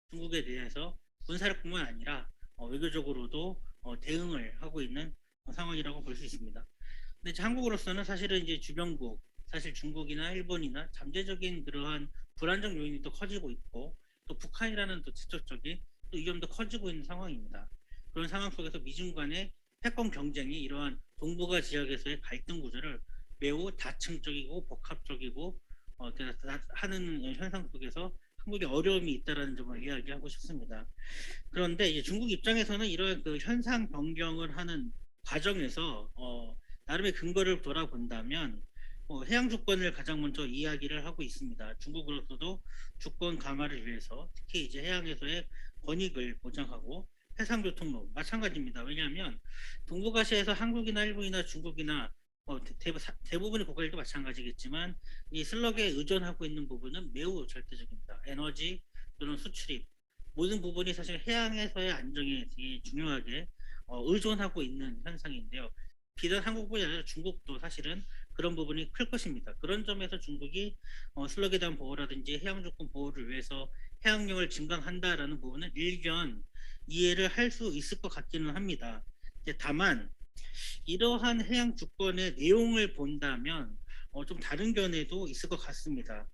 중국에 대해서 군사력뿐만 아니라 외교적으로도 대응을 하고 있는 상황이라고 볼 수 있습니다. 근데 이제 한국으로서는 사실은 이제 주변국, 사실 중국이나 일본이나 잠재적인 그러한 불안정 요인이 또 커지고 있고 또 북한이라는 또 직접적인 또 위험도 커지고 있는 상황입니다. 그런 상황 속에서 미중 간의 패권 경쟁이 이러한 동북아 지역에서의 갈등 구조를 매우 다층적이고 복합적이고 하는 현상 속에서 한국의 어려움이 있다라는 점을 이야기하고 싶습니다. 그런데 이제 중국 입장에서는 이런 그 현상 변경을 하는 과정에서 나름의 근거를 돌아본다면 해양 주권을 가장 먼저 이야기를 하고 있습니다. 중국으로서도 주권 강화를 위해서 특히 이제 해양에서의 권익을 보장하고 해상교통로 마찬가지입니다. 왜냐하면 동북아시아에서 한국이나 일본이나 중국이나 대부분의 국가들도 마찬가지겠지만 이 슬럭에 의존하고 있는 부분은 매우 절대적입니다. 에너지 또는 수출입 모든 부분이 사실 해양에서의 안정에 되게 중요하게 의존하고 있는 현상인데요. 비단 한국뿐이 아니라 중국도 사실은 그런 부분이 클 것입니다. 그런 점에서 중국이 슬럭에 대한 보호라든지 해양 주권 보호를 위해서 해양령을 증강한다라는 부분은 일견 이해를 할 수 있을 것 같기는 합니다. 다만 이러한 해양 주권의 내용을 본다면 좀 다른 견해도 있을 것 같습니다.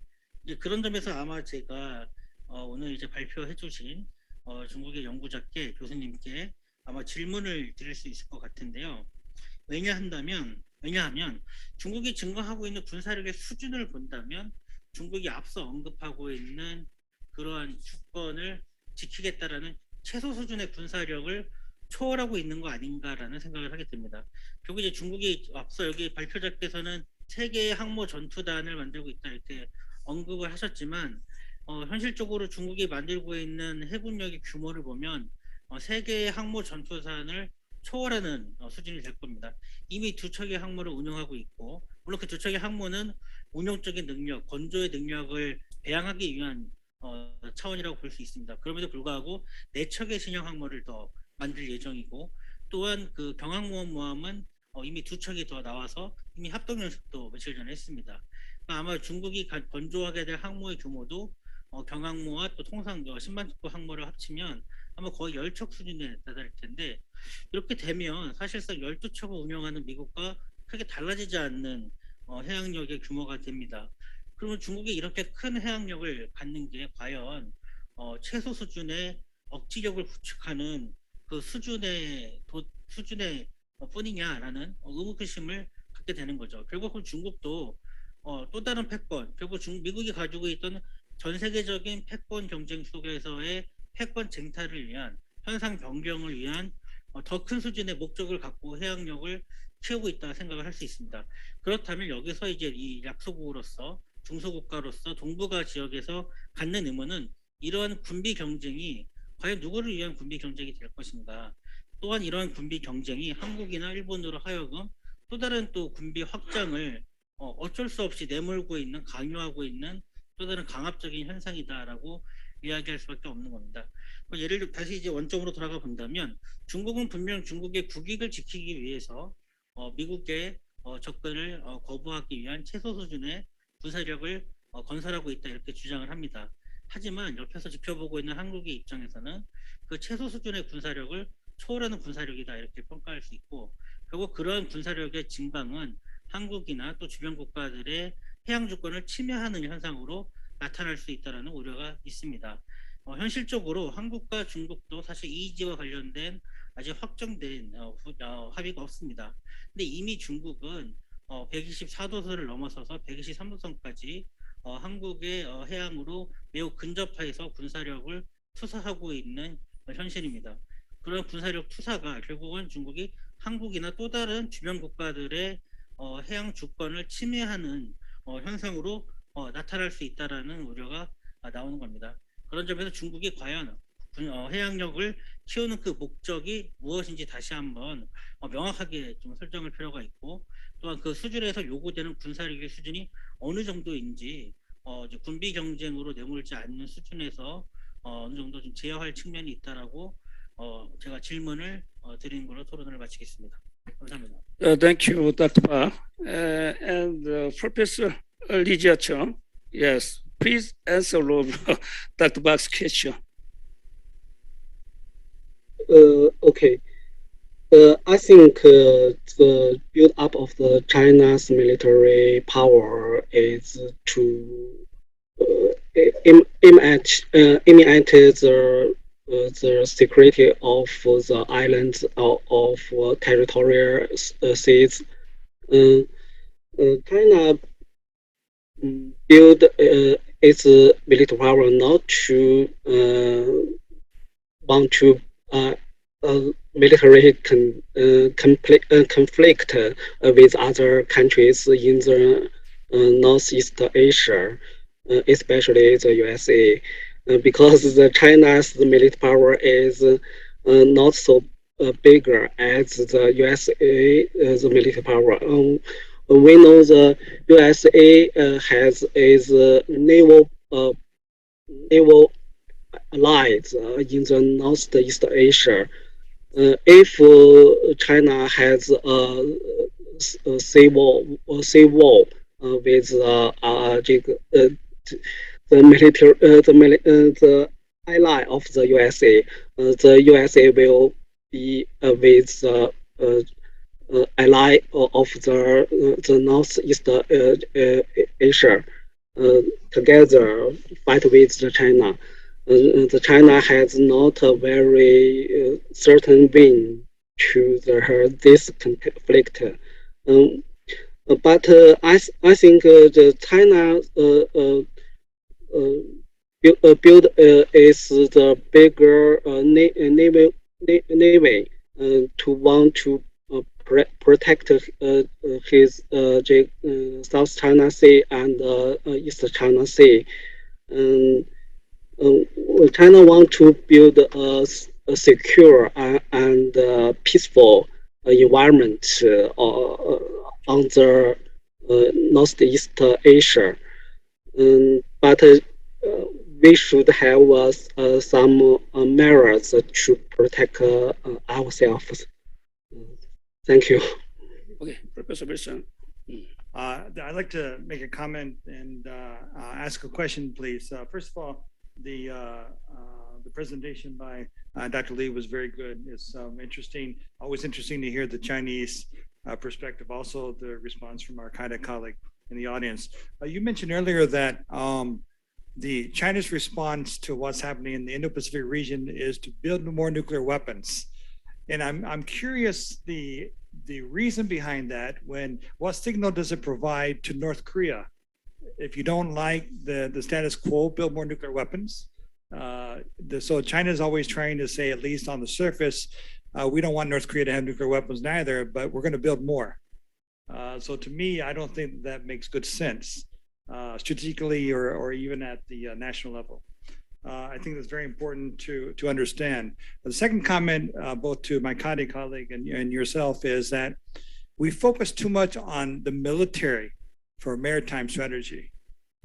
이제 그런 점에서 아마 제가 오늘 이제 발표해 주신 중국의 연구자께 교수님께 아마 질문을 드릴 수 있을 것 같은데요. 왜냐하면 중국이 증가하고 있는 군사력의 수준을 본다면 중국이 앞서 언급하고 있는 그러한 주권을 지키겠다라는 최소 수준의 군사력을 초월하고 있는 거 아닌가라는 생각을 하게 됩니다. 결국 이제 중국이 앞서 여기 발표자께서는 세계의 항모 전투단을 만들고 있다 이렇게 언급을 하셨지만 현실적으로 중국이 만들고 있는 해군력의 규모를 보면 세계의 항모 전투단을 초월하는 수준이 될 겁니다. 이미 두 척의 항모를 운영하고 있고 물론 그 두 척의 항모는 운영적인 능력, 건조의 능력을 배양하기 위한 차원이라고 볼 수 있습니다. 그럼에도 불구하고 네 척의 신형 항모를 더 만들 예정이고 또한 그 경항모함은 이미 두 척이 더 나와서 이미 합동 연습도 며칠 전에 했습니다. 그러니까 아마 중국이 건조하게 될 항모의 규모도 경항모와 또 통상 신반특보 항모를 합치면 아마 거의 10척 수준에 다다를 텐데 이렇게 되면 사실상 12척을 운영하는 미국과 크게 달라지지 않는 해양력의 규모가 됩니다. 그러면 중국이 이렇게 큰 해양력을 갖는 게 과연 최소 수준의 억지력을 구축하는 그 수준의 뿐이냐라는 의무심을 갖게 되는 거죠. 결국은 중국도 또 다른 패권, 결국 미국이 가지고 있던 전 세계적인 패권 경쟁 속에서의 패권 쟁탈을 위한 현상 변경을 위한 더 큰 수준의 목적을 갖고 해양력을 키우고 있다 생각을 할 수 있습니다. 그렇다면 여기서 이제 이 약소국으로서 중소국가로서 동북아 지역에서 갖는 의무는 이러한 군비 경쟁이 과연 누구를 위한 군비 경쟁이 될 것인가? 또한 이러한 군비 경쟁이 한국이나 일본으로 하여금 또 다른 또 군비 확장을 어쩔 수 없이 내몰고 있는 강요하고 있는 또 다른 강압적인 현상이다라고 이야기할 수밖에 없는 겁니다. 예를 들어 다시 이제 원점으로 돌아가 본다면 중국은 분명 중국의 국익을 지키기 위해서 미국의 접근을 거부하기 위한 최소 수준의 군사력을 건설하고 있다 이렇게 주장을 합니다. 하지만 옆에서 지켜보고 있는 한국의 입장에서는 그 최소 수준의 군사력을 초월하는 군사력이다 이렇게 평가할 수 있고 결국 그러한 군사력의 증강은 한국이나 또 주변 국가들의 해양 주권을 침해하는 현상으로 나타날 수 있다는 우려가 있습니다. 현실적으로 한국과 중국도 사실 EEZ와 관련된 아직 확정된 합의가 없습니다. 근데 이미 중국은 124도선을 넘어서서 123도선까지 한국의 해양으로 매우 근접해서 군사력을 투사하고 있는 현실입니다. 그런 군사력 투사가 결국은 중국이 한국이나 또 다른 주변 국가들의 해양 주권을 침해하는 현상으로 나타날 수 있다라는 우려가 나오는 겁니다. 그런 점에서 중국이 과연 해양력을 키우는 그 목적이 무엇인지 다시 한번 명확하게 좀 설정할 필요가 있고 또한 그 수준에서 요구되는 군사력의 수준이 어느 정도인지 이제 군비 경쟁으로 내몰지 않는 수준에서 어느 정도 좀 제어할 측면이 있다라고 제가 질문을 드리는 걸로 토론을 마치겠습니다. 감사합니다. Thank you, Dr. Park. And Professor Li Jiacheng, yes, please answer Dr. Park's question. Okay. I think the build up of the China's military power is to aim at the security of the islands of territorial seas. Uh, China build its military power not to want to military conflict with other countries in the Northeast Asia, especially the USA, because the China's military power is not so bigger as the USA the military power. We know the USA has is naval allies in the Northeast Asia. If China has a sea war with the ally of the USA, the USA will be with ally of the Northeast Asia together fight with the China. The China has not a very certain win to this conflict. Um, but I think the China build is the bigger navy to want to protect his South China Sea and East China Sea. Um, China want to build a secure and peaceful environment on the Northeast Asia. But we should have some measures to protect ourselves. Thank you. Okay, Professor Wilson. I'd like to make a comment and ask a question, please. First of all, the presentation by Dr. Lee was very good. It's interesting, always interesting to hear the Chinese perspective, also the response from our Qaeda colleague in the audience. You mentioned earlier that the China's response to what's happening in the Indo-Pacific region is to build more nuclear weapons. And I'm curious the reason behind that. What signal does it provide to North Korea? If you don't like the status quo, build more nuclear weapons. So China is always trying to say, at least on the surface, we don't want North Korea to have nuclear weapons neither, but we're going to build more. So to me, I don't think that makes good sense strategically or even at the national level. I think that's very important to understand. The second comment, both to my colleague and yourself, is that we focus too much on the military for maritime strategy.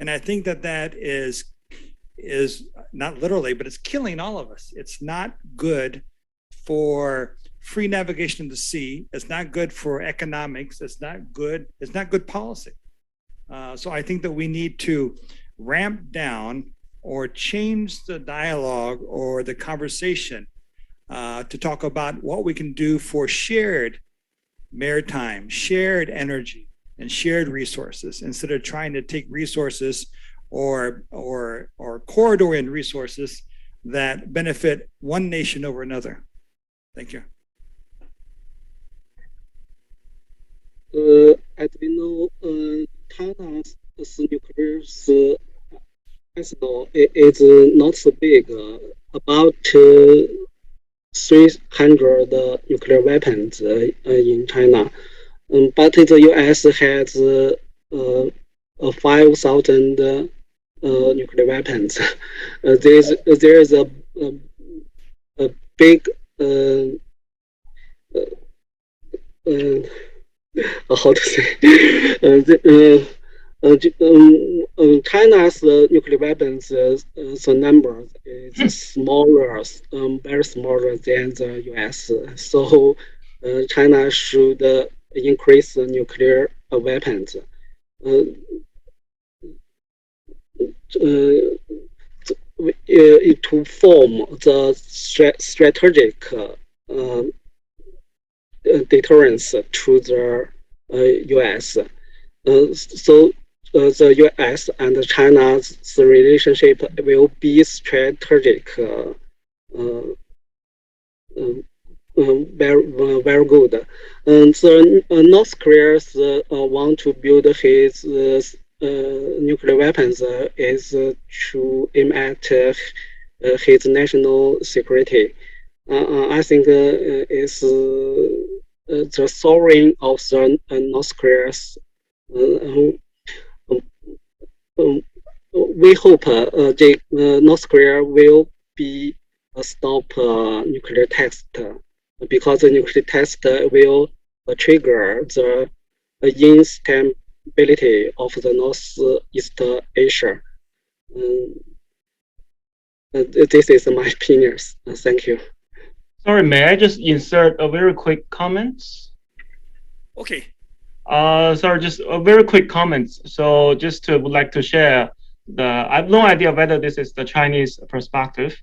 And I think that is not literally, but it's killing all of us. It's not good for free navigation of the sea. It's not good for economics. It's not good policy. So I think that we need to ramp down or change the dialogue or the conversation to talk about what we can do for shared maritime, shared energy, and shared resources, instead of trying to take resources or corridor in resources that benefit one nation over another. Thank you. As we know, China's nuclear arsenal is not so big, about 300 nuclear weapons in China. But the US has 5,000 nuclear weapons. There is a big how to say China's nuclear weapons the number is smaller, very smaller than the US. So China should increase the nuclear weapons. to form the strategic deterrence to the U.S. So the U.S. and China's relationship will be strategic, very good. And the North Korea want to build his nuclear weapons is to aim at his national security. I think it's the sovereign of the North Korea's. We hope the North Korea will be stop nuclear test because the nuclear test will trigger the instability of the Northeast Asia. This is my opinion. Thank you. Sorry, may I just insert a very quick comment? Okay. Sorry, just a very quick comment. So just would like to share I have no idea whether this is the Chinese perspective.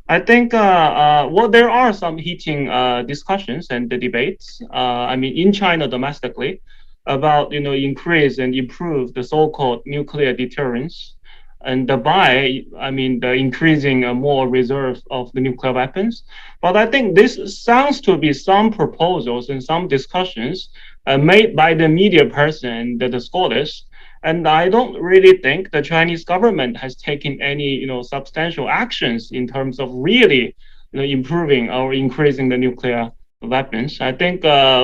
I think there are some heating discussions and the debates. I mean, in China domestically, about increase and improve the so-called nuclear deterrence, and the increasing more reserve of the nuclear weapons. But I think this sounds to be some proposals and some discussions made by the media person, the scholars. And I don't really think the Chinese government has taken any, substantial actions in terms of really, improving or increasing the nuclear weapons. I think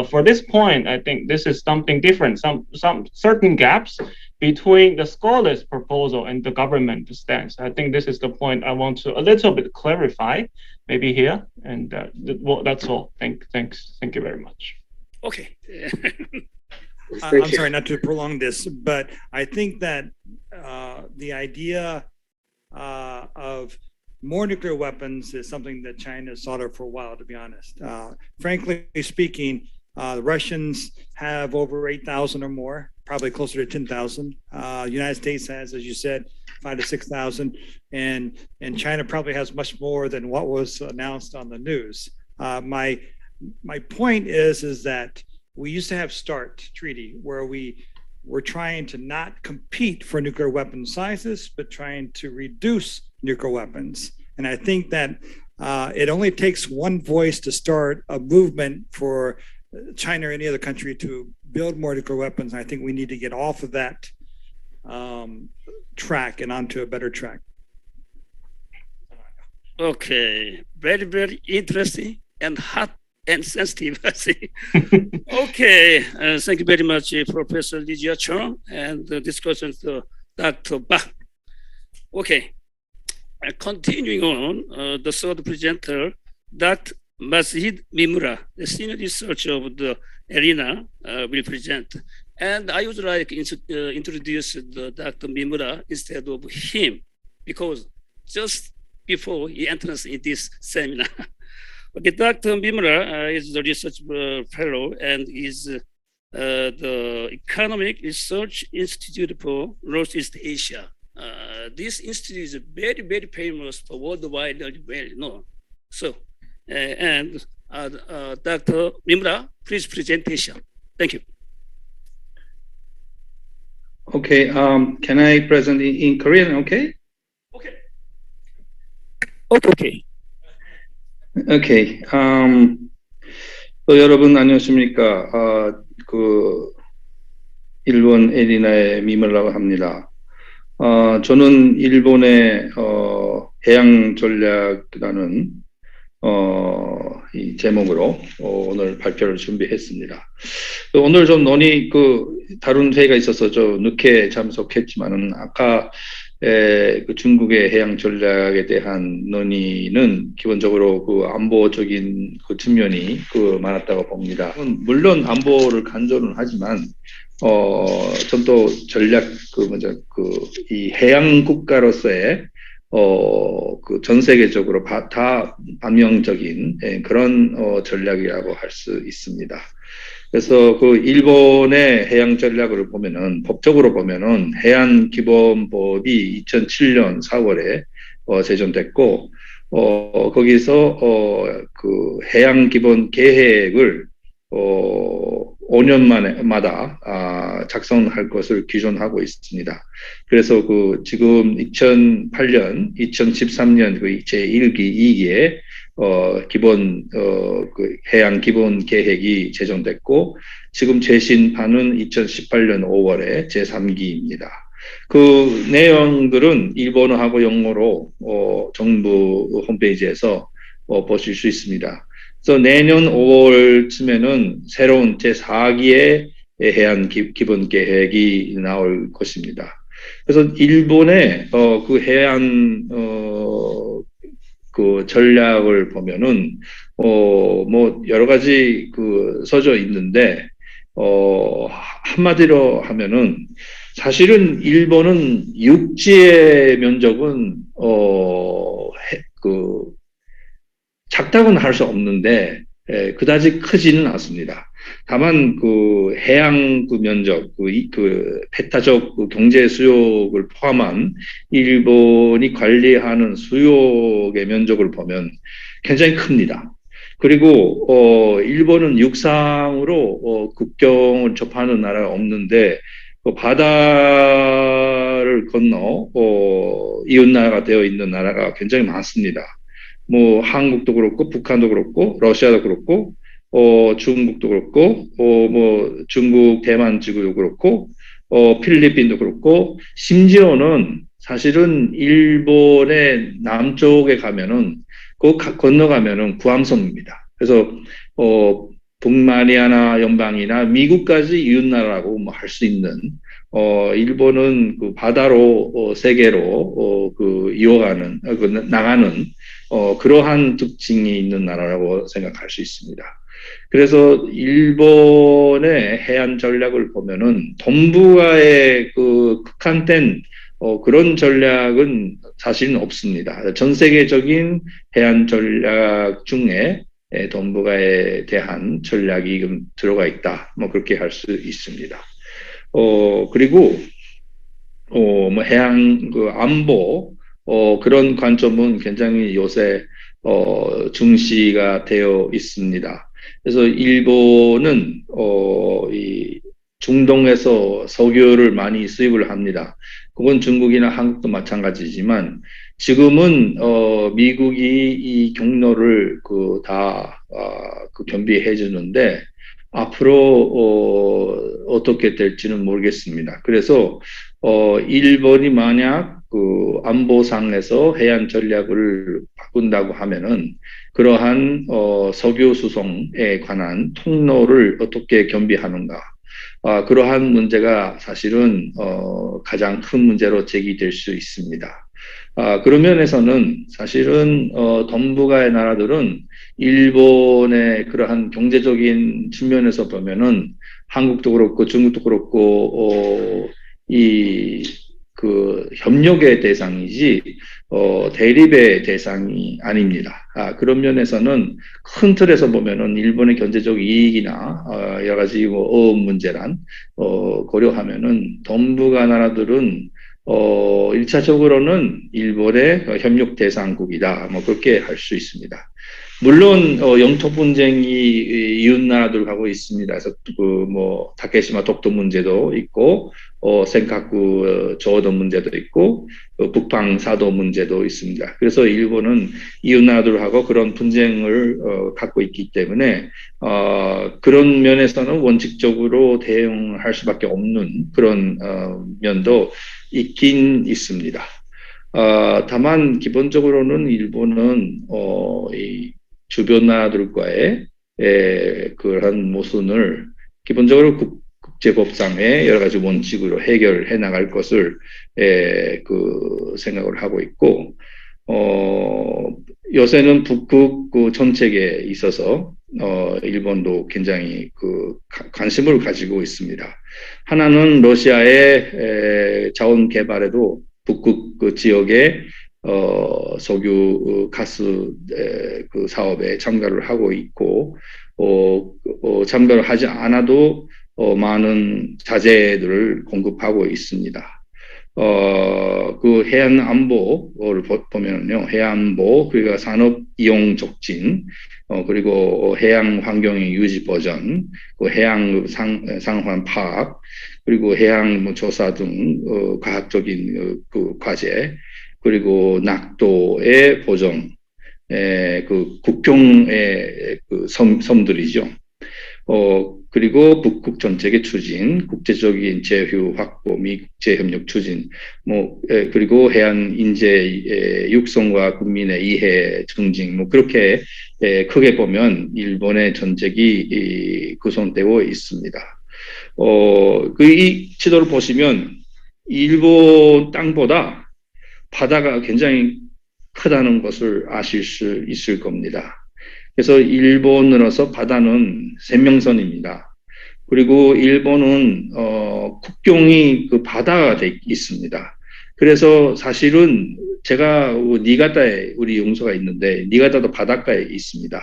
for this point, I think this is something different. Some certain gaps between the scholars' proposal and the government stance. I think this is the point I want to a little bit clarify, maybe here. And that's all. Thanks. Thank you very much. Okay. I'm sorry not to prolong this, but I think that the idea of more nuclear weapons is something that China has sought out for a while, to be honest. Frankly speaking, the Russians have over 8,000 or more, probably closer to 10,000. The United States has, as you said, 5,000 to 6,000, and China probably has much more than what was announced on the news. My point is that we used to have START treaty where we were trying to not compete for nuclear weapon sizes, but trying to reduce nuclear weapons. And I think that it only takes one voice to start a movement for China or any other country to build more nuclear weapons. I think we need to get off of that track and onto a better track. Okay. Very, very interesting and hot and sensitive, I see. Okay, thank you very much, Professor Li Jiacheng, and the discussion to Dr. Bach. Okay, continuing on, the third presenter, Dr. Masahid Mimura, the senior researcher of the arena, will present. And I would like to introduce Dr. Mimura instead of him, because just before he enters in this seminar. Okay, Dr. Mimura is the research fellow and is the Economic Research Institute for Northeast Asia. This institute is very, very famous for worldwide, well known. So, and Dr. Mimura, please presentation. Thank you. Okay, can I present in Korean? Okay. Okay. Okay. 오케이. 여러분 안녕하십니까? 일본 에리나의 미무라고 합니다. 저는 일본의 해양 전략이라는 이 제목으로 오늘 발표를 준비했습니다. 오늘 좀 다른 회의가 있어서 좀 늦게 참석했지만은 아까 중국의 해양 전략에 대한 논의는 기본적으로 안보적인 측면이 많았다고 봅니다. 물론 안보를 간접은 하지만 좀 더 전략 이 해양 국가로서의 전 세계적으로 다 반영적인 그런 전략이라고 할 수 있습니다. 그래서 일본의 해양 전략을 보면은 법적으로 보면은 해안 기본법이 2007년 4월에 제정됐고, 거기서 그 해양 기본 계획을 5년마다 작성할 것을 기존하고 있습니다. 그래서 그 지금 2008년, 2013년 그 제1기, 2기에 기본 그 해양 기본 계획이 제정됐고, 지금 최신판은 2018년 5월에 제3기입니다. 그 내용들은 일본어하고 영어로 정부 홈페이지에서 보실 수 있습니다. 그래서 내년 5월쯤에는 새로운 제4기의 해안 기본 계획이 나올 것입니다. 그래서 일본의 그 해안 그 전략을 보면은 뭐 여러 가지 그 써져 있는데 한마디로 하면은 사실은 일본은 육지의 면적은 그 작다고는 할 수 없는데 그다지 크지는 않습니다. 다만 그 해양 그 면적, 그 페타적 그 경제 수역을 포함한 일본이 관리하는 수역의 면적을 보면 굉장히 큽니다. 그리고 일본은 육상으로 국경을 접하는 나라가 없는데 그 바다를 건너 이웃 나라가 되어 있는 나라가 굉장히 많습니다. 뭐 한국도 그렇고 북한도 그렇고 러시아도 그렇고 중국도 그렇고 뭐 중국 대만 지구도 그렇고 필리핀도 그렇고 심지어는 사실은 일본의 남쪽에 가면은 건너가면은 구암성입니다. 그래서 북마리아나 연방이나 미국까지 이웃나라라고 뭐 할 수 있는 일본은 그 바다로 세계로 그 이어가는 나가는 그러한 특징이 있는 나라라고 생각할 수 있습니다. 그래서 일본의 해안 전략을 보면은 동북아에 그 극한된 그런 전략은 사실은 없습니다. 전 세계적인 해안 전략 중에 동북아에 대한 전략이 들어가 있다. 뭐 그렇게 할 수 있습니다. 그리고 뭐 해양 그 안보 그런 관점은 굉장히 요새 중시가 되어 있습니다. 그래서 일본은 이 중동에서 석유를 많이 수입을 합니다. 그건 중국이나 한국도 마찬가지지만 지금은 미국이 이 경로를 그 다 그 겸비해 주는데 앞으로 어떻게 될지는 모르겠습니다. 그래서 일본이 만약 그 안보상에서 해안 전략을 바꾼다고 하면은 그러한 석유 수송에 관한 통로를 어떻게 겸비하는가, 그러한 문제가 사실은 가장 큰 문제로 제기될 수 있습니다. 그런 면에서는 사실은 동북아의 나라들은 일본의 그러한 경제적인 측면에서 보면은 한국도 그렇고 중국도 그렇고 이 그 협력의 대상이지 대립의 대상이 아닙니다. 그런 면에서는 큰 틀에서 보면은 일본의 경제적 이익이나 여러 가지 뭐 어업 문제란 고려하면은 동북아 나라들은 1차적으로는 일본의 협력 대상국이다. 뭐 그렇게 할 수 있습니다. 물론 영토 분쟁이 이웃 나라들하고 있습니다. 그래서 그 뭐 타케시마 독도 문제도 있고 센카쿠 저어도 문제도 있고 북방 사도 문제도 있습니다. 그래서 일본은 이웃 나라들하고 그런 분쟁을 갖고 있기 때문에 그런 면에서는 원칙적으로 대응할 수밖에 없는 그런 면도 있긴 있습니다. 다만 기본적으로는 일본은 이 주변 나라들과의 그런 모순을 기본적으로 국제법상의 여러 가지 원칙으로 해결해 나갈 것을 그 생각을 하고 있고, 요새는 북극 그 정책에 있어서 일본도 굉장히 그 관심을 가지고 있습니다. 하나는 러시아의 자원 개발에도 북극 그 지역에 석유 가스 그 사업에 참가를 하고 있고, 참가를 하지 않아도 많은 자재들을 공급하고 있습니다. 그 해안 안보를 보면요, 해안 안보, 그리고 산업 이용 촉진, 그리고 해양 환경의 유지 보전, 그 해양 상황 파악, 그리고 해양 뭐 조사 등 과학적인 그 과제, 그리고 낙도의 보정, 그 국경의 그 섬들이죠. 그리고 북극 정책의 추진, 국제적인 제휴 확보 및 국제협력 추진, 그리고 해안 인재 육성과 국민의 이해 증진, 그렇게 크게 보면 일본의 전책이 구성되어 있습니다. 이 지도를 보시면 일본 땅보다 바다가 굉장히 크다는 것을 아실 수 있을 겁니다. 그래서 일본으로서 바다는 생명선입니다. 그리고 일본은 국경이 그 바다가 돼 있습니다. 그래서 사실은 제가 니가다에 우리 용소가 있는데 니가다도 바닷가에 있습니다.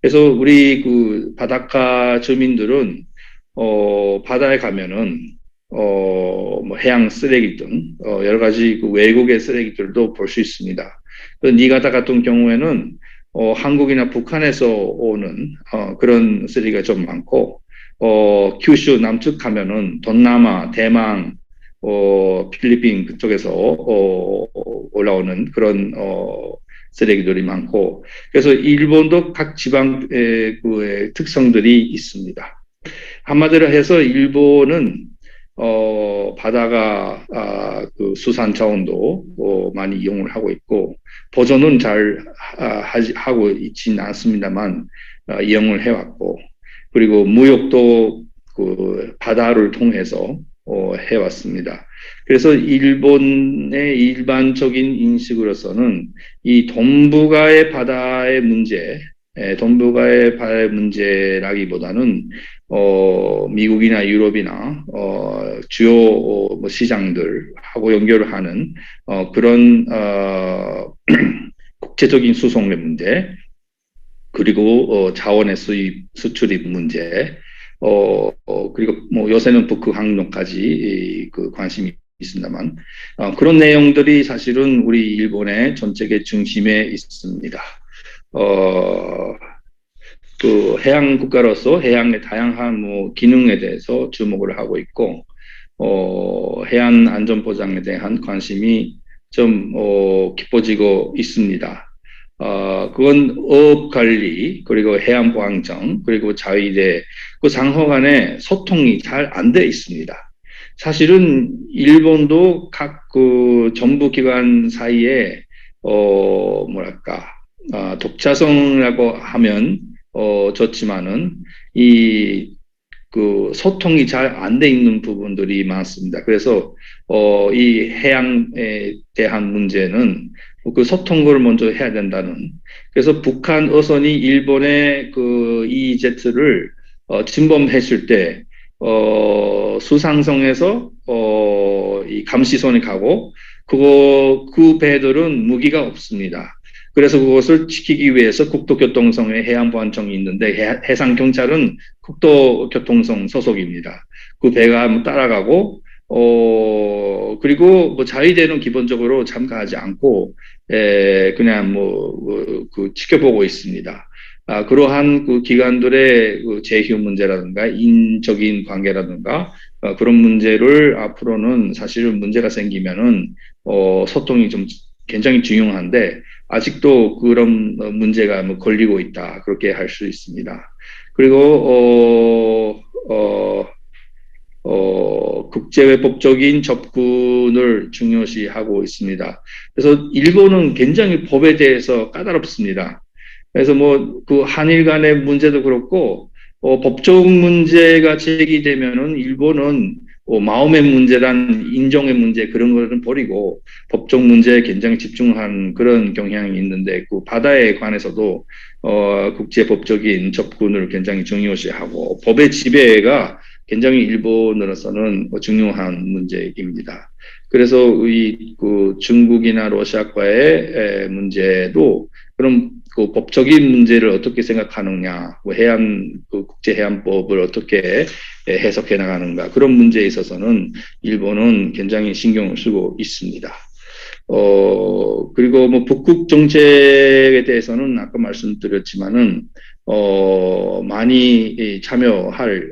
그래서 우리 그 바닷가 주민들은 바다에 가면은 뭐 해양 쓰레기 등 여러 가지 그 외국의 쓰레기들도 볼 수 있습니다. 니가다 같은 경우에는 한국이나 북한에서 오는 그런 쓰레기가 좀 많고, 규슈 남측 가면은 동남아, 대만, 필리핀 그쪽에서 올라오는 그런 쓰레기들이 많고, 그래서 일본도 각 지방의 그 특성들이 있습니다. 한마디로 해서 일본은 바다가 그 수산 자원도 많이 이용을 하고 있고 보존은 잘 하고 있지는 않습니다만 이용을 해왔고 그리고 무역도 그 바다를 통해서 해왔습니다. 그래서 일본의 일반적인 인식으로서는 이 동북아의 바다의 문제, 동북아의 바다의 문제라기보다는 미국이나 유럽이나 주요 뭐 시장들하고 연결을 하는 그런 국제적인 수송의 문제, 그리고 자원의 수입 수출입 문제, 그리고 뭐 요새는 북극 항로까지 그 관심이 있습니다만 그런 내용들이 사실은 우리 일본의 정책의 중심에 있습니다. 그 해양 국가로서 해양의 다양한 뭐 기능에 대해서 주목을 하고 있고, 해안 안전 보장에 대한 관심이 좀 깊어지고 있습니다. 그건 어업 관리, 그리고 해안 보안청, 그리고 자위대 그 상호 간에 소통이 잘 안 돼 있습니다. 사실은 일본도 각 그 정부 기관 사이에 뭐랄까 독자성이라고 하면 좋지만은 그 소통이 잘 안 돼 있는 부분들이 많습니다. 그래서 이 해양에 대한 문제는 그 소통을 먼저 해야 된다는. 그래서 북한 어선이 일본의 그 EEZ를 침범했을 때 수상성에서 이 감시선에 가고 그 배들은 무기가 없습니다. 그래서 그것을 지키기 위해서 국도교통성의 해양보안청이 있는데 해상경찰은 국도교통성 소속입니다. 그 배가 따라가고 그리고 뭐 자위대는 기본적으로 참가하지 않고 그냥 그 지켜보고 있습니다. 그러한 그 기관들의 그 제휴 문제라든가 인적인 관계라든가 그런 문제를 앞으로는 사실은 문제가 생기면은 소통이 좀 굉장히 중요한데 아직도 그런 문제가 뭐 걸리고 있다 그렇게 할 수 있습니다. 그리고 국제법적인 접근을 중요시하고 있습니다. 그래서 일본은 굉장히 법에 대해서 까다롭습니다. 그래서 뭐 그 한일 간의 문제도 그렇고 법적 문제가 제기되면은 일본은 마음의 문제란 인종의 문제 그런 거는 버리고 법적 문제에 굉장히 집중한 그런 경향이 있는데 그 바다에 관해서도 국제법적인 접근을 굉장히 중요시하고 법의 지배가 굉장히 일본으로서는 중요한 문제입니다. 그래서 그 중국이나 러시아과의 문제도 그런 그 법적인 문제를 어떻게 생각하느냐, 뭐 해안 그 국제해안법을 어떻게 해석해 나가는가 그런 문제에 있어서는 일본은 굉장히 신경을 쓰고 있습니다. 그리고 뭐 북극 정책에 대해서는 아까 말씀드렸지만은 많이 참여할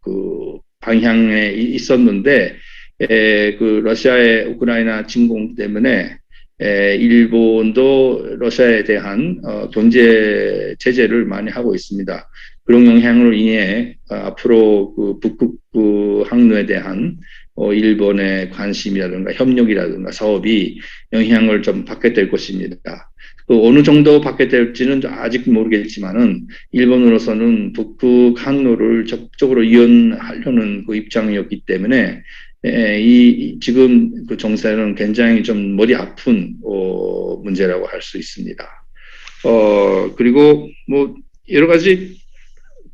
그 방향에 있었는데 그 러시아의 우크라이나 침공 때문에 일본도 러시아에 대한 경제 제재를 많이 하고 있습니다. 그런 영향으로 인해 앞으로 그 북극 그 항로에 대한 일본의 관심이라든가 협력이라든가 사업이 영향을 좀 받게 될 것입니다. 그 어느 정도 받게 될지는 아직 모르겠지만은 일본으로서는 북극 항로를 적극적으로 이용하려는 그 입장이었기 때문에 지금 그 정세는 굉장히 좀 머리 아픈 문제라고 할 수 있습니다. 그리고 뭐 여러 가지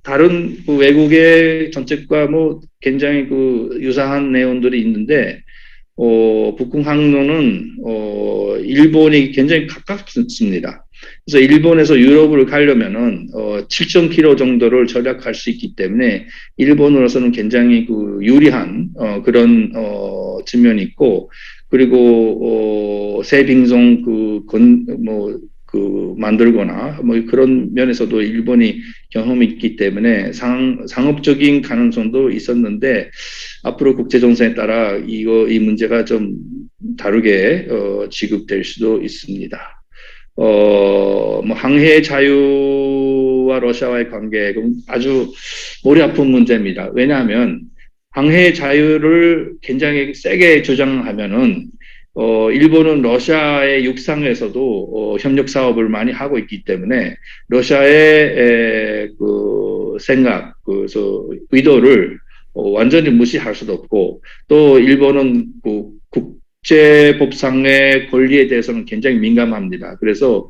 다른 그 외국의 정책과 뭐 굉장히 그 유사한 내용들이 있는데 북극 항로는 일본이 굉장히 가깝습니다. 그래서 일본에서 유럽을 가려면은 7,000km 정도를 절약할 수 있기 때문에 일본으로서는 굉장히 그 유리한 그런 측면이 있고 그리고 새 빙송 그 만들거나 뭐 그런 면에서도 일본이 경험이 있기 때문에 상업적인 가능성도 있었는데 앞으로 국제 정세에 따라 이 문제가 좀 다르게 지급될 수도 있습니다. 뭐 항해 자유와 러시아와의 관계는 아주 머리 아픈 문제입니다. 왜냐하면 항해 자유를 굉장히 세게 주장하면은 일본은 러시아의 육상에서도 협력 사업을 많이 하고 있기 때문에 러시아의 그 생각, 그래서 의도를 완전히 무시할 수도 없고 또 일본은 그 국제법상의 권리에 대해서는 굉장히 민감합니다. 그래서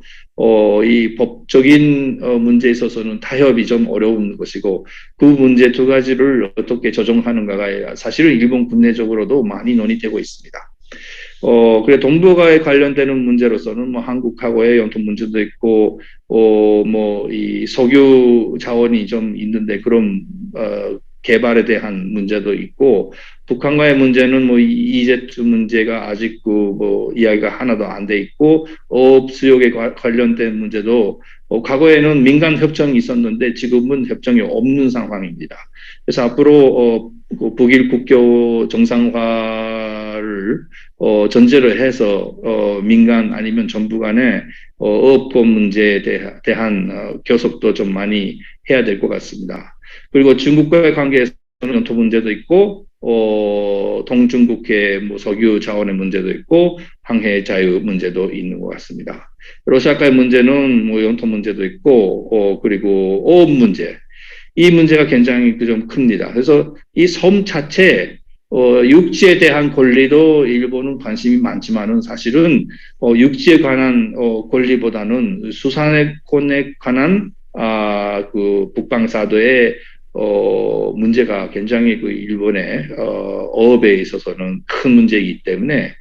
이 법적인 문제에 있어서는 타협이 좀 어려운 것이고 그 문제 두 가지를 어떻게 조정하는가가 사실은 일본 국내적으로도 많이 논의되고 있습니다. 그래 동북아에 관련되는 문제로서는 뭐 한국하고의 영토 문제도 있고 뭐 이 석유 자원이 좀 있는데 그런 개발에 대한 문제도 있고 북한과의 문제는 뭐 이제트 문제가 아직 뭐 이야기가 하나도 안 돼 있고 어업 수역에 관련된 문제도 과거에는 민간 협정이 있었는데 지금은 협정이 없는 상황입니다. 그래서 앞으로 북일 국교 정상화를 전제로 해서 민간 아니면 정부 간의 어업권 문제에 대한 교섭도 좀 많이 해야 될 것 같습니다. 그리고 중국과의 관계에서는 영토 문제도 있고 동중국해 뭐 석유 자원의 문제도 있고 항해 자유 문제도 있는 것 같습니다. 러시아과의 문제는 뭐 영토 문제도 있고 그리고 어업 문제 이 문제가 굉장히 좀 큽니다. 그래서 이 섬 자체 육지에 대한 권리도 일본은 관심이 많지만은 사실은 육지에 관한 권리보다는 수산권에 관한 그 북방사도의 문제가 굉장히 그 일본의 어업에 있어서는 큰 문제이기 때문에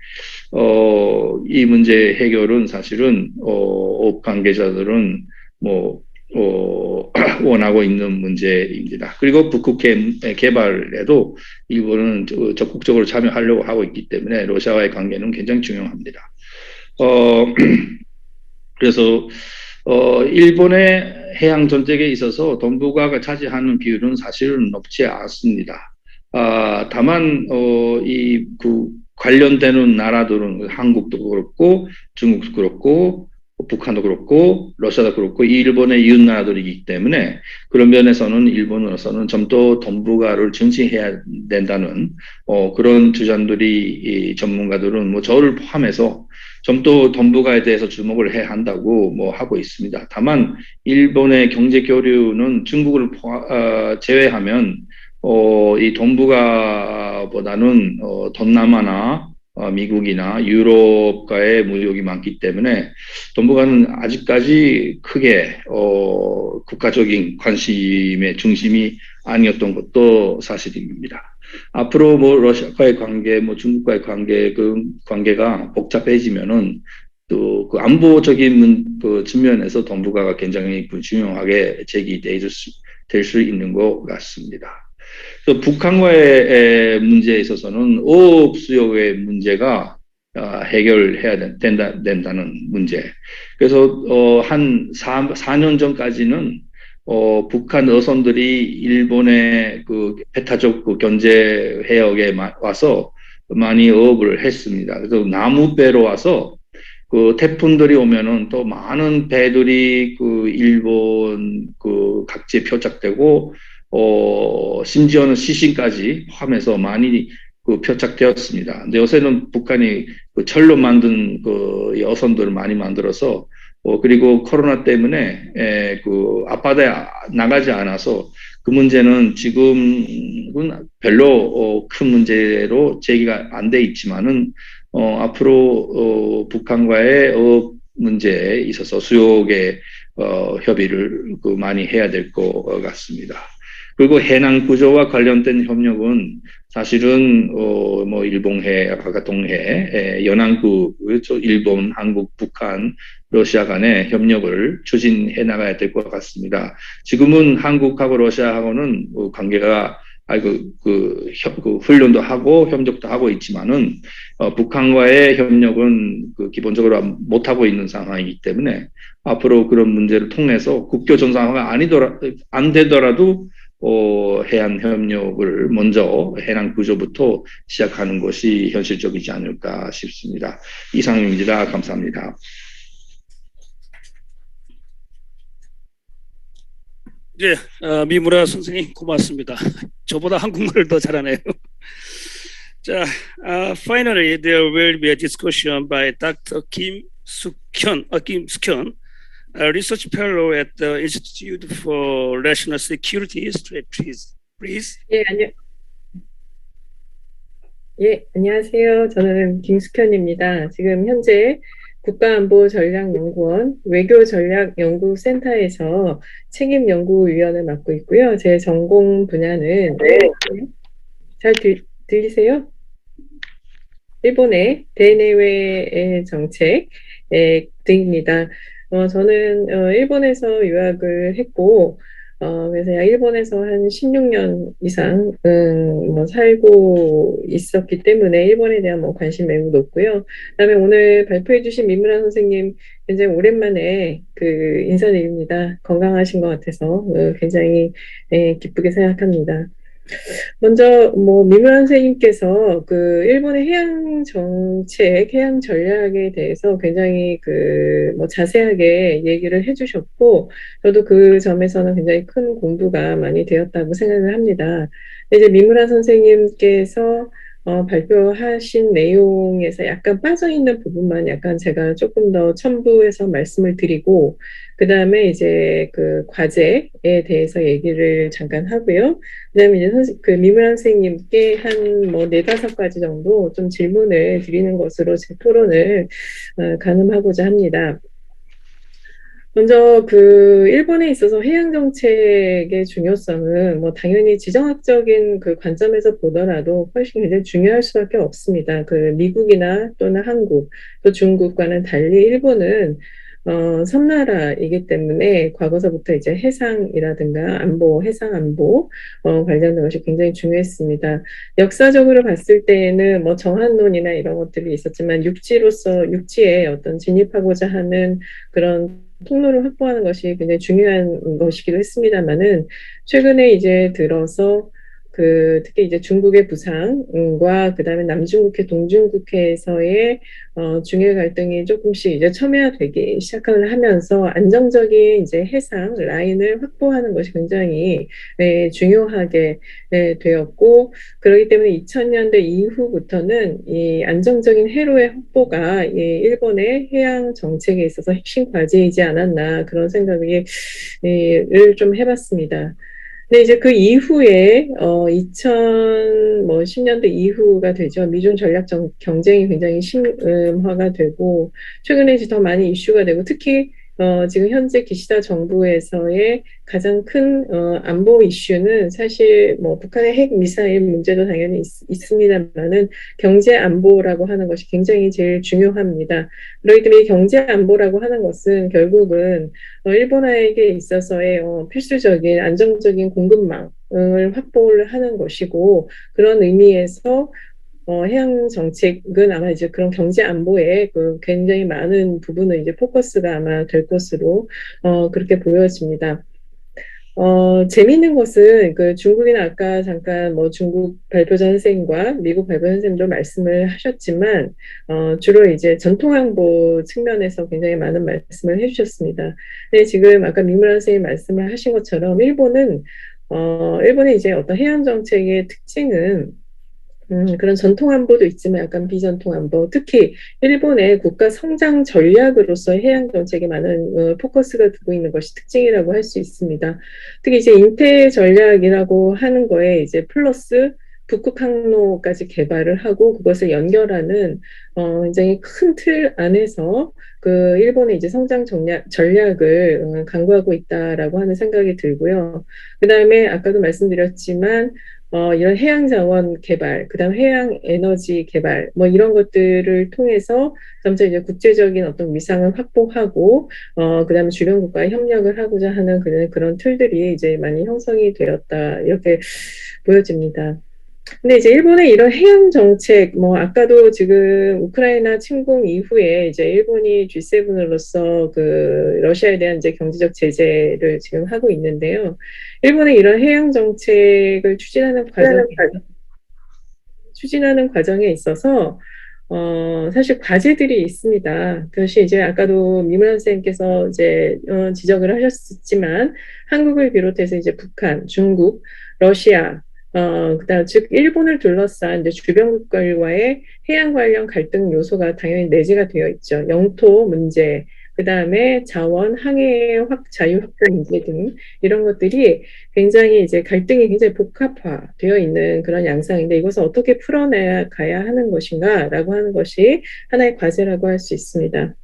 이 문제 해결은 사실은 어업 관계자들은 뭐 원하고 있는 문제입니다. 그리고 북극 개발에도 일본은 적극적으로 참여하려고 하고 있기 때문에 러시아와의 관계는 굉장히 중요합니다. 그래서 일본의 해양 정책에 있어서 동북아가 차지하는 비율은 사실은 높지 않습니다. 다만 이 관련되는 나라들은 한국도 그렇고 중국도 그렇고 북한도 그렇고 러시아도 그렇고 일본의 이웃 나라들이기 때문에 그런 면에서는 일본으로서는 좀 더 동북아를 중시해야 된다는 그런 주장들이 전문가들은 뭐 저를 포함해서 좀 더 동북아에 대해서 주목을 해야 한다고 뭐 하고 있습니다. 다만 일본의 경제 교류는 중국을 제외하면 이 동북아보다는 동남아나 미국이나 유럽과의 무역이 많기 때문에 동북아는 아직까지 크게 국가적인 관심의 중심이 아니었던 것도 사실입니다. 앞으로 뭐 러시아과의 관계, 뭐 중국과의 관계, 그 관계가 복잡해지면은 또 그 안보적인 그 측면에서 동북아가 굉장히 그 중요하게 될 수 있는 것 같습니다. 또 북한과의 문제에 있어서는 어업 수요의 문제가 해결해야 된다는 문제. 그래서 한 4년 전까지는 북한 어선들이 일본의 그 배타적 그 견제 해역에 와서 많이 어업을 했습니다. 그래서 나무배로 와서 그 태풍들이 오면은 또 많은 배들이 그 일본 그 각지에 표착되고 심지어는 시신까지 포함해서 많이 그 표착되었습니다. 근데 요새는 북한이 그 철로 만든 그 어선들을 많이 만들어서 그리고 코로나 때문에 그 앞바다에 나가지 않아서 그 문제는 지금은 별로 큰 문제로 제기가 안 돼 있지만은 앞으로 북한과의 어업 문제에 있어서 수역의 협의를 그 많이 해야 될 것 같습니다. 그리고 해양 구조와 관련된 협력은 사실은 뭐 일본해, 동해, 연안국, 일본, 한국, 북한, 러시아 간의 협력을 추진해 나가야 될 것 같습니다. 지금은 한국하고 러시아하고는 관계가 그 훈련도 하고 협력도 하고 있지만은 북한과의 협력은 그 기본적으로 못 하고 있는 상황이기 때문에 앞으로 그런 문제를 통해서 국교 정상화가 안 되더라도 해안 협력을 먼저 해양 구조부터 시작하는 것이 현실적이지 않을까 싶습니다. 이상입니다. 감사합니다. 네, 미무라 선생님 고맙습니다. 저보다 한국말을 더 잘하네요. 자, finally, there will be a discussion by Dr. Kim Suk-hyun, a research fellow at the Institute for National Security Strategies. Please. 안녕하세요. 저는 김숙현입니다. 지금 현재 국가안보전략연구원 외교전략연구센터에서 책임연구위원을 맡고 있고요. 제 전공 분야는 잘 들리세요? 일본의 대내외 정책 등입니다. 저는 일본에서 유학을 했고 그래서 일본에서 한 16년 이상 살고 있었기 때문에 일본에 대한 관심 매우 높고요. 그다음에 오늘 발표해 주신 민무라 선생님 굉장히 오랜만에 인사드립니다. 건강하신 것 같아서 굉장히 기쁘게 생각합니다. 먼저 민무라 선생님께서 일본의 해양 정책, 해양 전략에 대해서 굉장히 자세하게 얘기를 해주셨고, 저도 그 점에서는 굉장히 큰 공부가 많이 되었다고 생각을 합니다. 이제 민무라 선생님께서 발표하신 내용에서 약간 빠져있는 부분만 약간 제가 조금 더 첨부해서 말씀을 드리고, 그 다음에 이제 과제에 대해서 얘기를 잠깐 하고요. 그 다음에 이제 민무라 선생님께 한 4-5가지 정도 좀 질문을 드리는 것으로 제 토론을 가늠하고자 합니다. 먼저 일본에 있어서 해양 정책의 중요성은 당연히 지정학적인 관점에서 보더라도 훨씬 굉장히 중요할 수밖에 없습니다. 미국이나 또는 한국, 또 중국과는 달리 일본은 섬나라이기 때문에 과거서부터 이제 해상이라든가 해상 안보 관련된 것이 굉장히 중요했습니다. 역사적으로 봤을 때에는 정한론이나 이런 것들이 있었지만 육지에 어떤 진입하고자 하는 그런 통로를 확보하는 것이 굉장히 중요한 것이기도 했습니다만은 최근에 이제 들어서 특히 이제 중국의 부상과 그다음에 남중국해, 동중국해에서의 중일 갈등이 조금씩 이제 첨예화되기 시작을 하면서 안정적인 이제 해상 라인을 확보하는 것이 굉장히 중요하게 되었고, 그렇기 때문에 2000년대 이후부터는 이 안정적인 해로의 확보가 일본의 해양 정책에 있어서 핵심 과제이지 않았나 그런 생각을 좀 해봤습니다. 근데 이제 그 이후에 2010년대 이후가 되죠. 미중 전략 경쟁이 굉장히 심화가 되고 최근에 이제 더 많이 이슈가 되고 특히 지금 현재 기시다 정부에서의 가장 큰 안보 이슈는 사실 뭐 북한의 핵 미사일 문제도 당연히 있습니다만은 경제 안보라고 하는 것이 굉장히 제일 중요합니다. 그렇기 때문에 경제 안보라고 하는 것은 결국은 일본에게 있어서의 필수적인 안정적인 공급망을 확보를 하는 것이고 그런 의미에서 해양 정책은 아마 이제 그런 경제 안보에 그 굉장히 많은 부분을 이제 포커스가 아마 될 것으로 그렇게 보여집니다. 재미있는 것은 그 중국이나 아까 잠깐 뭐 중국 발표자 선생님과 미국 발표자 선생님도 말씀을 하셨지만 주로 이제 전통항보 측면에서 굉장히 많은 말씀을 해주셨습니다. 근데 지금 아까 미무라 선생님 말씀을 하신 것처럼 일본의 이제 어떤 해양 정책의 특징은 그런 전통 안보도 있지만 약간 비전통 안보, 특히 일본의 국가 성장 전략으로서 해양 정책에 많은 포커스가 두고 있는 것이 특징이라고 할 수 있습니다. 특히 이제 인태 전략이라고 하는 거에 이제 플러스 북극 항로까지 개발을 하고 그것을 연결하는 굉장히 큰 틀 안에서 그 일본의 이제 성장 전략을 강구하고 있다라고 하는 생각이 들고요. 그 다음에 아까도 말씀드렸지만 이런 해양 자원 개발, 그다음 해양 에너지 개발, 뭐 이런 것들을 통해서 점차 이제 국제적인 어떤 위상을 확보하고, 그다음에 주변 국가와 협력을 하고자 하는 그런 틀들이 이제 많이 형성이 되었다 이렇게 보여집니다. 근데 이제 일본의 이런 해양 정책, 뭐 아까도 지금 우크라이나 침공 이후에 이제 일본이 G7으로서 그 러시아에 대한 이제 경제적 제재를 지금 하고 있는데요. 일본의 이런 해양 정책을 추진하는 과정에 있어서 사실 과제들이 있습니다. 그것이 이제 아까도 미무라 선생님께서 이제 지적을 하셨지만 한국을 비롯해서 이제 북한, 중국, 러시아 그다음 즉 일본을 둘러싼 이제 주변 국가와의 해양 관련 갈등 요소가 당연히 내재가 되어 있죠. 영토 문제, 그다음에 자원, 항해 자유 확보 문제 등 이런 것들이 굉장히 이제 갈등이 굉장히 복합화되어 있는 그런 양상인데 이것을 어떻게 풀어나가야 하는 것인가라고 하는 것이 하나의 과제라고 할 수 있습니다.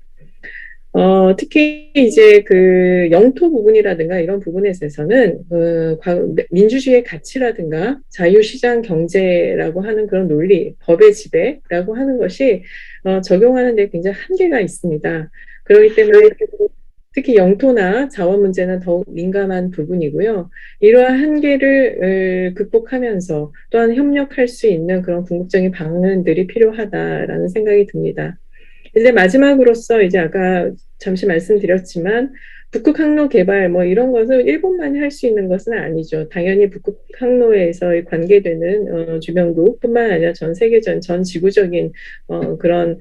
특히 이제 그 영토 부분이라든가 이런 부분에 있어서는 민주주의의 가치라든가 자유시장 경제라고 하는 그런 논리, 법의 지배라고 하는 것이 적용하는 데 굉장히 한계가 있습니다. 그렇기 때문에 특히 영토나 자원 문제는 더욱 민감한 부분이고요. 이러한 한계를 극복하면서 또한 협력할 수 있는 그런 궁극적인 방안들이 필요하다라는 생각이 듭니다. 이제 마지막으로서 이제 아까 잠시 말씀드렸지만 북극 항로 개발 뭐 이런 것을 일본만이 할 수 있는 것은 아니죠. 당연히 북극 항로에서 관계되는 주변국뿐만 아니라 전 세계전 전 지구적인 그런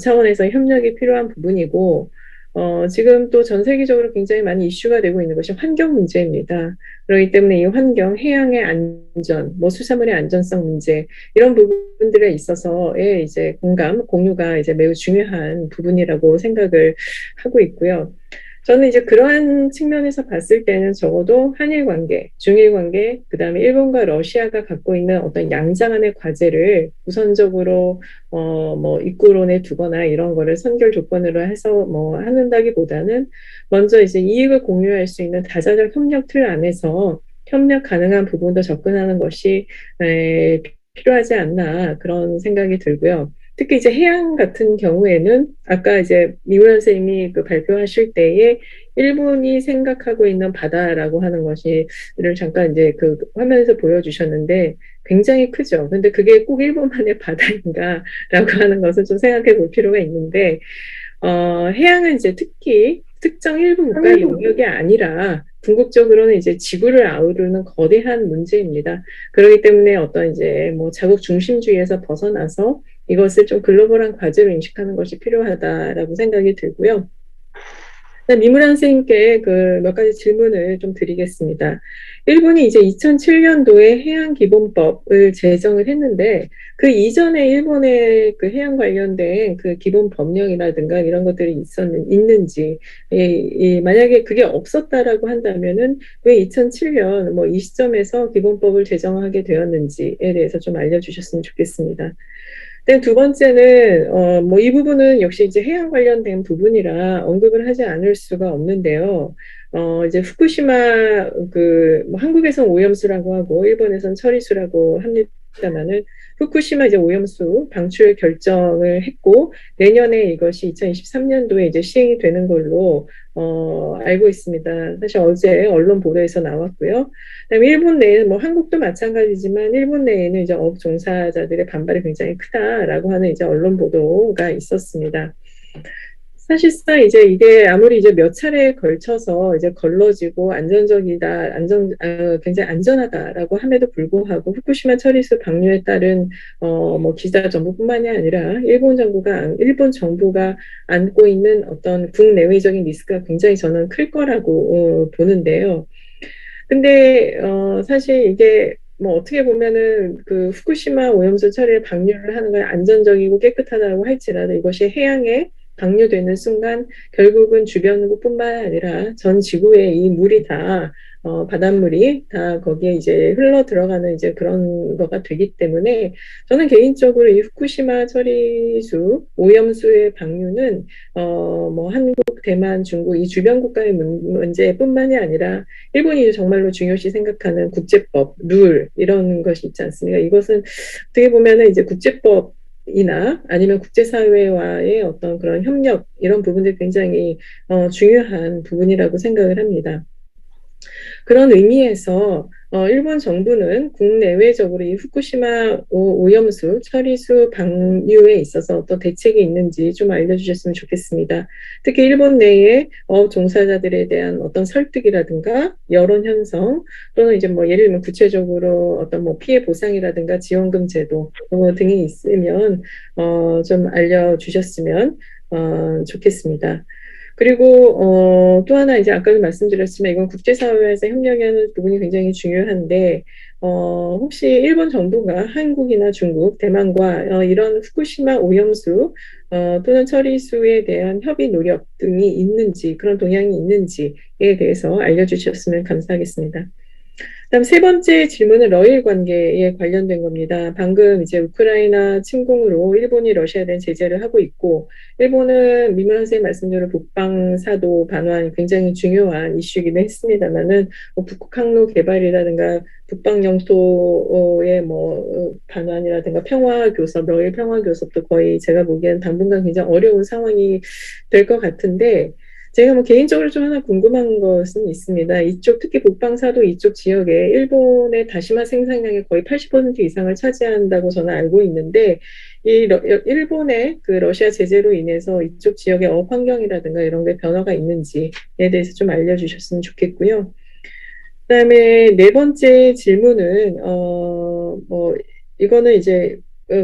차원에서 협력이 필요한 부분이고 지금 또 전 세계적으로 굉장히 많이 이슈가 되고 있는 것이 환경 문제입니다. 그렇기 때문에 이 환경, 해양의 안전, 뭐 수산물의 안전성 문제 이런 부분들에 있어서의 이제 공유가 이제 매우 중요한 부분이라고 생각을 하고 있고요. 저는 이제 그러한 측면에서 봤을 때는 적어도 한일 관계, 중일 관계, 그다음에 일본과 러시아가 갖고 있는 어떤 양자간의 과제를 우선적으로 뭐 입구론에 두거나 이런 거를 선결 조건으로 해서 뭐 하는다기보다는 먼저 이제 이익을 공유할 수 있는 다자적 협력 틀 안에서 협력 가능한 부분도 접근하는 것이 필요하지 않나 그런 생각이 들고요. 특히 이제 해양 같은 경우에는 아까 이제 미우라 선생님이 그 발표하실 때에 일본이 생각하고 있는 바다라고 하는 것이를 잠깐 이제 그 화면에서 보여주셨는데 굉장히 크죠. 근데 그게 꼭 일본만의 바다인가라고 하는 것을 좀 생각해 볼 필요가 있는데 해양은 이제 특히 특정 일부 국가의 영역이 아니라 궁극적으로는 이제 지구를 아우르는 거대한 문제입니다. 그렇기 때문에 어떤 이제 뭐 자국 중심주의에서 벗어나서 이것을 좀 글로벌한 과제로 인식하는 것이 필요하다라고 생각이 들고요. 미무라 선생님께 그 몇 가지 질문을 좀 드리겠습니다. 일본이 이제 2007년도에 해양기본법을 제정을 했는데 그 이전에 일본의 그 해양 관련된 그 기본 법령이라든가 이런 것들이 있는지 만약에 그게 없었다라고 한다면은 왜 2007년 뭐 이 시점에서 기본법을 제정하게 되었는지에 대해서 좀 알려주셨으면 좋겠습니다. 근데 두 번째는 뭐 이 부분은 역시 이제 해양 관련된 부분이라 언급을 하지 않을 수가 없는데요. 이제 후쿠시마 뭐 한국에선 오염수라고 하고 일본에선 처리수라고 합니다만은 후쿠시마 이제 오염수 방출 결정을 했고 내년에 이것이 2023년도에 이제 시행이 되는 걸로 알고 있습니다. 사실 어제 언론 보도에서 나왔고요. 그다음에 일본 내에는 뭐 한국도 마찬가지지만 일본 내에는 이제 어업 종사자들의 반발이 굉장히 크다라고 하는 이제 언론 보도가 있었습니다. 사실상 이제 이게 아무리 이제 몇 차례에 걸쳐서 이제 걸러지고 안전적이다, 굉장히 안전하다라고 함에도 불구하고 후쿠시마 처리수 방류에 따른 뭐 기자 정보뿐만이 아니라 일본 정부가 안고 있는 어떤 국내외적인 리스크가 굉장히 저는 클 거라고 보는데요. 근데 사실 이게 뭐 어떻게 보면은 그 후쿠시마 오염수 처리를 방류를 하는 건 안전적이고 깨끗하다고 할지라도 이것이 해양에 방류되는 순간 결국은 주변뿐만 아니라 전 지구의 이 물이 다 바닷물이 다 거기에 이제 흘러 들어가는 이제 그런 거가 되기 때문에 저는 개인적으로 이 후쿠시마 처리수 오염수의 방류는 뭐 한국, 대만, 중국 이 주변 국가의 문제뿐만이 아니라 일본이 정말로 중요시 생각하는 국제법, 룰 이런 것이 있지 않습니까? 이것은 어떻게 보면은 이제 국제법 이나 아니면 국제사회와의 어떤 그런 협력 이런 부분들이 굉장히 중요한 부분이라고 생각을 합니다. 그런 의미에서 일본 정부는 국내외적으로 이 후쿠시마 오염수 처리수 방류에 있어서 어떤 대책이 있는지 좀 알려주셨으면 좋겠습니다. 특히 일본 내의 종사자들에 대한 어떤 설득이라든가 여론 형성 또는 이제 뭐 예를 들면 구체적으로 어떤 뭐 피해 보상이라든가 지원금 제도 등이 있으면 좀 알려주셨으면 좋겠습니다. 그리고 또 하나 이제 아까도 말씀드렸지만 이건 국제사회에서 협력하는 부분이 굉장히 중요한데 혹시 일본 정부가 한국이나 중국, 대만과 이런 후쿠시마 오염수 또는 처리수에 대한 협의 노력 등이 있는지 그런 동향이 있는지에 대해서 알려주셨으면 감사하겠습니다. 그다음 세 번째 질문은 러일 관계에 관련된 겁니다. 방금 이제 우크라이나 침공으로 일본이 러시아에 대한 제재를 하고 있고 일본은 민무라 선생님 말씀대로 북방 사도 반환 굉장히 중요한 이슈이기도 했습니다만은 뭐 북극 항로 개발이라든가 북방 영토의 뭐 반환이라든가 평화 교섭, 러일 평화 교섭도 거의 제가 보기에는 당분간 굉장히 어려운 상황이 될 것 같은데. 제가 뭐 개인적으로 좀 하나 궁금한 것은 있습니다. 이쪽 특히 북방사도 이쪽 지역에 일본의 다시마 생산량의 거의 80% 이상을 차지한다고 저는 알고 있는데 일본의 그 러시아 제재로 인해서 이쪽 지역의 어업 환경이라든가 이런 게 변화가 있는지에 대해서 좀 알려주셨으면 좋겠고요. 그다음에 네 번째 질문은 뭐 이거는 이제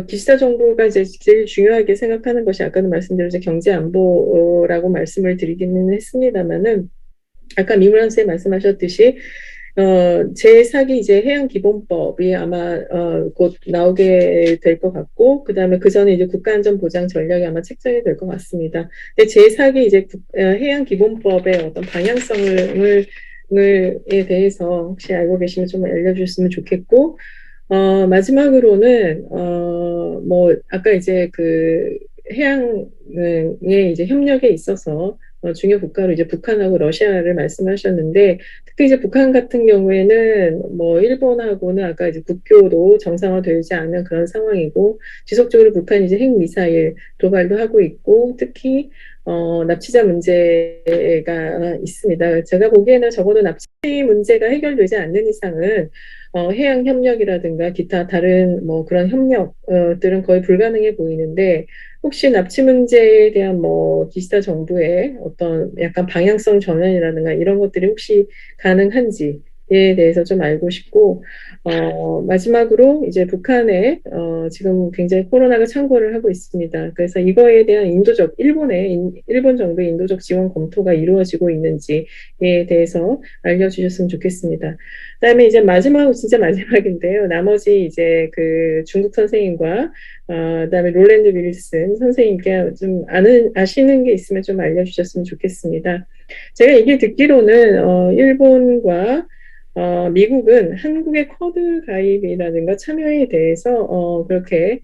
기시다 정부가 이제 제일 중요하게 생각하는 것이 아까도 말씀드린 경제 안보라고 말씀을 드리기는 했습니다만은 아까 미무라 선생님 말씀하셨듯이 제4기 이제 해양기본법이 아마 곧 나오게 될 것 같고 그다음에 그 전에 이제 국가안전보장 전략이 아마 책정이 될 것 같습니다. 근데 제4기 이제 해양기본법의 어떤 방향성을 에 대해서 혹시 알고 계시면 좀 알려주셨으면 좋겠고 마지막으로는 뭐 아까 이제 그 해양의 이제 협력에 있어서 중요 국가로 이제 북한하고 러시아를 말씀하셨는데 특히 이제 북한 같은 경우에는 뭐 일본하고는 아까 이제 국교도 정상화되지 않은 그런 상황이고 지속적으로 북한이 이제 핵미사일 도발도 하고 있고 특히 납치자 문제가 있습니다. 제가 보기에는 적어도 납치 문제가 해결되지 않는 이상은 해양 협력이라든가 기타 다른 뭐 그런 협력들은 거의 불가능해 보이는데 혹시 납치 문제에 대한 뭐 기시다 정부의 어떤 약간 방향성 전환이라든가 이런 것들이 혹시 가능한지에 대해서 좀 알고 싶고 마지막으로 이제 북한에 지금 굉장히 코로나가 창궐을 하고 있습니다. 그래서 이거에 대한 일본 정부의 인도적 지원 검토가 이루어지고 있는지에 대해서 알려주셨으면 좋겠습니다. 그다음에 이제 진짜 마지막인데요. 나머지 이제 그 중국 선생님과 그다음에 롤랜드 윌슨 선생님께 좀 아시는 게 있으면 좀 알려주셨으면 좋겠습니다. 제가 얘기 듣기로는 일본과 미국은 한국의 쿼드 가입이라든가 참여에 대해서 그렇게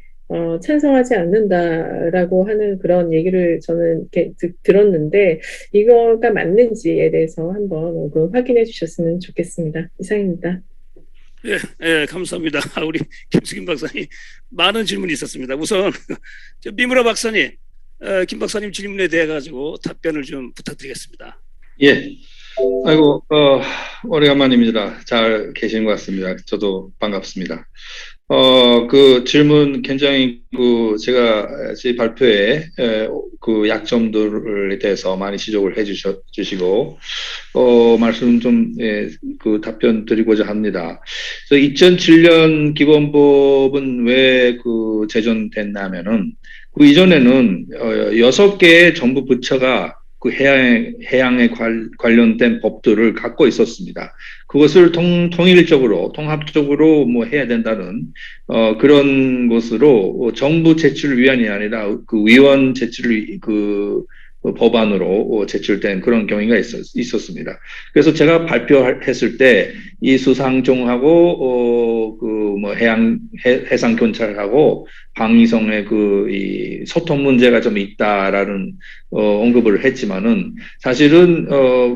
찬성하지 않는다라고 하는 그런 얘기를 저는 이렇게 들었는데 이거가 맞는지에 대해서 한번 확인해 주셨으면 좋겠습니다. 이상입니다. 예, 예, 감사합니다. 우리 김수김 박사님 많은 질문이 있었습니다. 우선 미무라 박사님, 김 박사님 질문에 대해 가지고 답변을 좀 부탁드리겠습니다. 예. 아이고, 오래간만입니다. 잘 계신 것 같습니다. 저도 반갑습니다. 그 질문 굉장히 제가 제 발표에 그 약점들에 대해서 많이 지적을 주시고, 말씀 좀, 그 답변 드리고자 합니다. 2007년 기본법은 왜 제정됐냐면은, 그 이전에는 6개의 정부 부처가 그 해양에 관련된 법들을 갖고 있었습니다. 그것을 통일적으로, 통합적으로 해야 된다는, 그런 것으로 정부 제출위원이 아니라 그 위원 제출, 법안으로 제출된 그런 경위가 있었습니다. 그래서 제가 발표했을 때 이 수상청하고 해상경찰하고 방위성의 이 소통 문제가 좀 있다라는 언급을 했지만은 사실은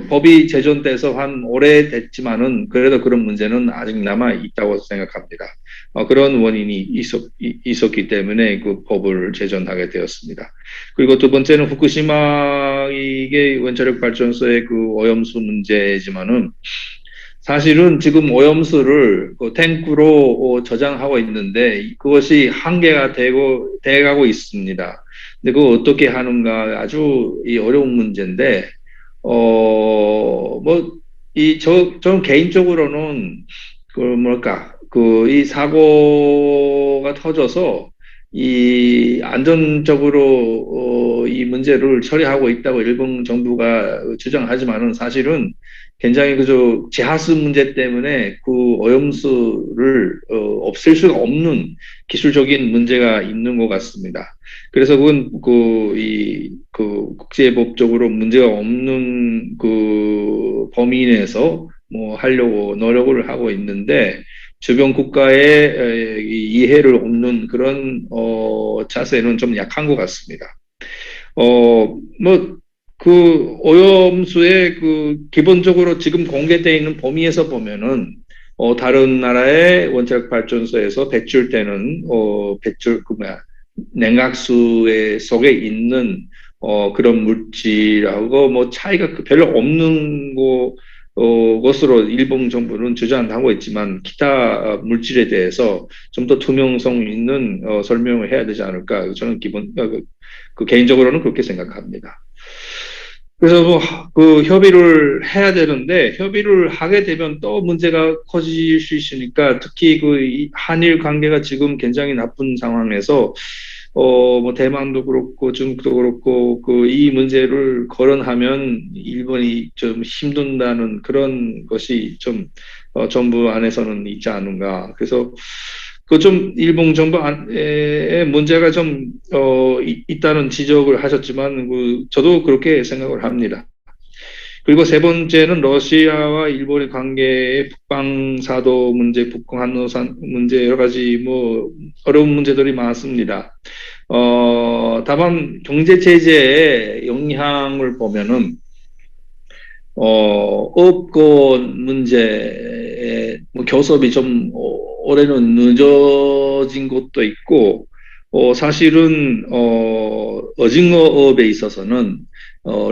법이 제정돼서 한 오래됐지만은 그래도 그런 문제는 아직 남아 있다고 생각합니다. 그런 원인이 있었기 때문에 그 법을 제정하게 되었습니다. 그리고 두 번째는 후쿠시마 이게 원자력 발전소의 그 오염수 문제지만은 사실은 지금 오염수를 탱크로 저장하고 있는데 그것이 한계가 돼가고 있습니다. 근데 그거 어떻게 하는가 아주 어려운 문제인데, 저는 개인적으로는 이 사고가 터져서 이 안전적으로 이 문제를 처리하고 있다고 일본 정부가 주장하지만은 사실은 굉장히 지하수 문제 때문에 그 오염수를 없앨 수가 없는 기술적인 문제가 있는 것 같습니다. 그래서 그건 국제법적으로 문제가 없는 그 범위 내에서 하려고 노력을 하고 있는데 주변 국가의 이해를 얻는 그런 자세는 좀 약한 것 같습니다. 오염수의 기본적으로 지금 공개되어 있는 범위에서 보면은 다른 나라의 원자력 발전소에서 배출되는 냉각수 속에 있는 그런 물질하고 차이가 별로 없는 것으로 일본 정부는 주장하고 있지만 기타 물질에 대해서 좀 더 투명성 있는 설명을 해야 되지 않을까 저는 개인적으로는 그렇게 생각합니다. 그래서 협의를 해야 되는데 협의를 하게 되면 또 문제가 커질 수 있으니까 특히 한일 관계가 지금 굉장히 나쁜 상황에서 대만도 그렇고 중국도 그렇고 이 문제를 거론하면 일본이 좀 힘든다는 그런 것이 좀 정부 안에서는 있지 않은가. 그래서 일본 정부의 문제가 좀 있다는 지적을 하셨지만 저도 그렇게 생각을 합니다. 그리고 세 번째는 러시아와 일본의 관계의 북방사도 문제, 북한노산 문제 여러 가지 어려운 문제들이 많습니다. 다만 경제 제재의 영향을 보면은 업권 문제에 교섭이 좀 올해는 늦어진 것도 있고 사실은 어징어업에 있어서는